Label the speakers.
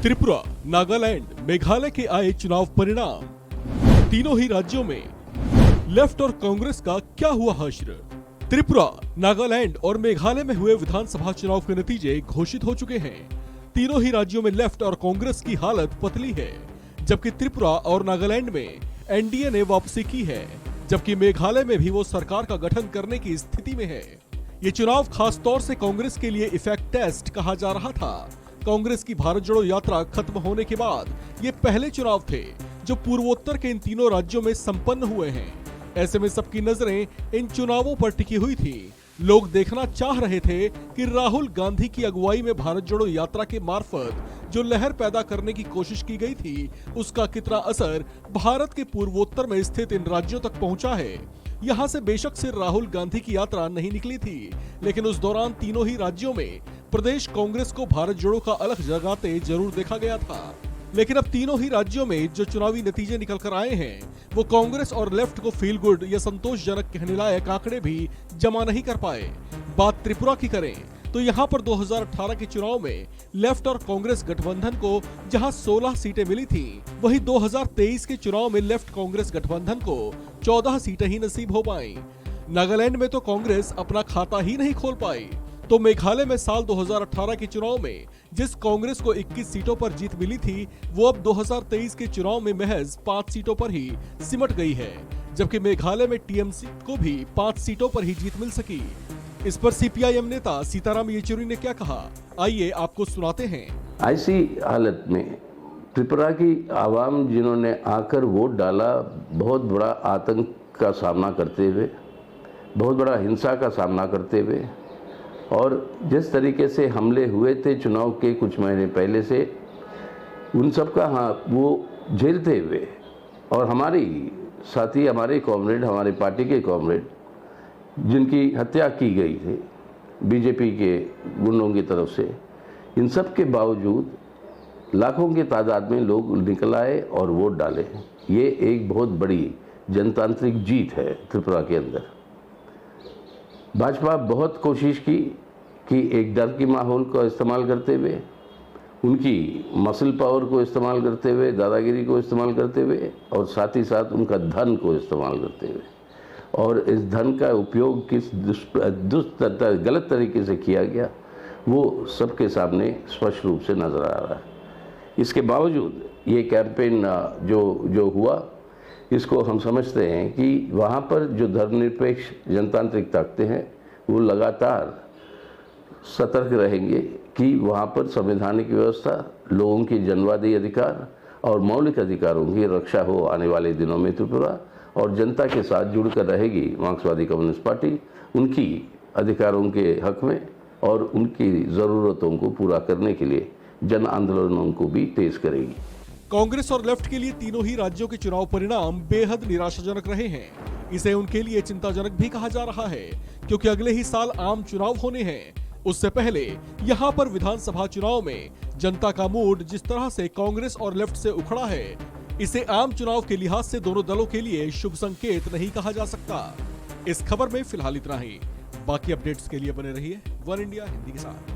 Speaker 1: त्रिपुरा, नागालैंड, मेघालय के आए चुनाव परिणाम। तीनों ही राज्यों में लेफ्ट और कांग्रेस का क्या हुआ हश्र। त्रिपुरा, नागालैंड और मेघालय में हुए विधानसभा चुनाव के नतीजे घोषित हो चुके हैं। तीनों ही राज्यों में लेफ्ट और कांग्रेस की हालत पतली है, जबकि त्रिपुरा और नागालैंड में एनडीए ने वापसी की है, जबकि मेघालय में भी वो सरकार का गठन करने की स्थिति में है। ये चुनाव खास तौर से कांग्रेस के लिए इफेक्ट टेस्ट कहा जा रहा था। कांग्रेस की भारत जोड़ो यात्रा खत्म होने के बाद ये पहले चुनाव थे जो पूर्वोत्तर के इन तीनों राज्यों में संपन्न हुए हैं। ऐसे में सबकी नजरें इन चुनावों पर टिकी हुई थी। लोग देखना चाह रहे थे कि राहुल गांधी की अगुवाई में भारत जोड़ो यात्रा के मार्फत जो लहर पैदा करने की कोशिश की गई थी, उसका कितना असर भारत के पूर्वोत्तर में स्थित इन राज्यों तक पहुंचा है। यहाँ से बेशक से राहुल गांधी की यात्रा नहीं निकली थी, लेकिन उस दौरान तीनों ही राज्यों में प्रदेश कांग्रेस को भारत जोड़ो का अलग जगाते जरूर देखा गया था। लेकिन अब तीनों ही राज्यों में जो चुनावी नतीजे निकल कर आए हैं, वो कांग्रेस और लेफ्ट को फील गुड या संतोषजनक कहने लायक आंकड़े भी जमा नहीं कर पाए। बात त्रिपुरा की करें तो यहाँ पर 2018 के चुनाव में लेफ्ट और कांग्रेस गठबंधन को जहाँ 16 सीटें मिली थी, वहीं 2023 के चुनाव में लेफ्ट कांग्रेस गठबंधन को 14 सीटें ही नसीब हो पाई। नागालैंड में तो कांग्रेस अपना खाता ही नहीं खोल पाई। तो मेघालय में साल 2018 के चुनाव में जिस कांग्रेस को 21 सीटों पर जीत मिली थी, वो अब 2023 के चुनाव में महज 5 सीटों पर ही सिमट गई है, जबकि मेघालय में टीएमसी को भी 5 सीटों पर ही जीत मिल सकी। इस पर सीपीआईएम नेता सीताराम येचुरी ने क्या कहा, आइए आपको सुनाते हैं।
Speaker 2: ऐसी हालत में त्रिपुरा की आवाम जिन्होंने आकर वोट डाला, बहुत बड़ा आतंक का सामना करते हुए, बहुत बड़ा हिंसा का सामना करते हुए, और जिस तरीके से हमले हुए थे चुनाव के कुछ महीने पहले से, उन सब का वो झेलते हुए, और हमारी साथी, हमारे कॉमरेड, हमारे पार्टी के कॉमरेड जिनकी हत्या की गई थी बीजेपी के गुंडों की तरफ से, इन सब के बावजूद लाखों की तादाद में लोग निकल आए और वोट डाले। ये एक बहुत बड़ी जनतांत्रिक जीत है त्रिपुरा के अंदर। भाजपा बहुत कोशिश की कि एक डर की माहौल का इस्तेमाल करते हुए, उनकी मसल पावर को इस्तेमाल करते हुए, दादागिरी को इस्तेमाल करते हुए, और साथ ही साथ उनका धन को इस्तेमाल करते हुए, और इस धन का उपयोग किस गलत तरीके से किया गया, वो सबके सामने स्पष्ट रूप से नजर आ रहा है। इसके बावजूद ये कैंपेन जो हुआ, इसको हम समझते हैं कि वहाँ पर जो धर्मनिरपेक्ष जनतांत्रिक ताकतें हैं, वो लगातार सतर्क रहेंगे कि वहाँ पर संवैधानिक व्यवस्था, लोगों की जनवादी अधिकार और मौलिक अधिकारों की रक्षा हो आने वाले दिनों में त्रिपुरा, और जनता के साथ जुड़कर रहेगी मार्क्सवादी कम्युनिस्ट पार्टी उनकी अधिकारों के हक में, और उनकी ज़रूरतों को पूरा करने के लिए जन आंदोलनों को भी तेज करेगी।
Speaker 1: कांग्रेस और लेफ्ट के लिए तीनों ही राज्यों के चुनाव परिणाम बेहद निराशाजनक रहे हैं। इसे उनके लिए चिंताजनक भी कहा जा रहा है, क्योंकि अगले ही साल आम चुनाव होने हैं। उससे पहले यहाँ पर विधानसभा चुनाव में जनता का मूड जिस तरह से कांग्रेस और लेफ्ट से उखड़ा है, इसे आम चुनाव के लिहाज से दोनों दलों के लिए शुभ संकेत नहीं कहा जा सकता। इस खबर में फिलहाल इतना ही। बाकी अपडेट्स के लिए बने रहिए वन इंडिया हिंदी के साथ।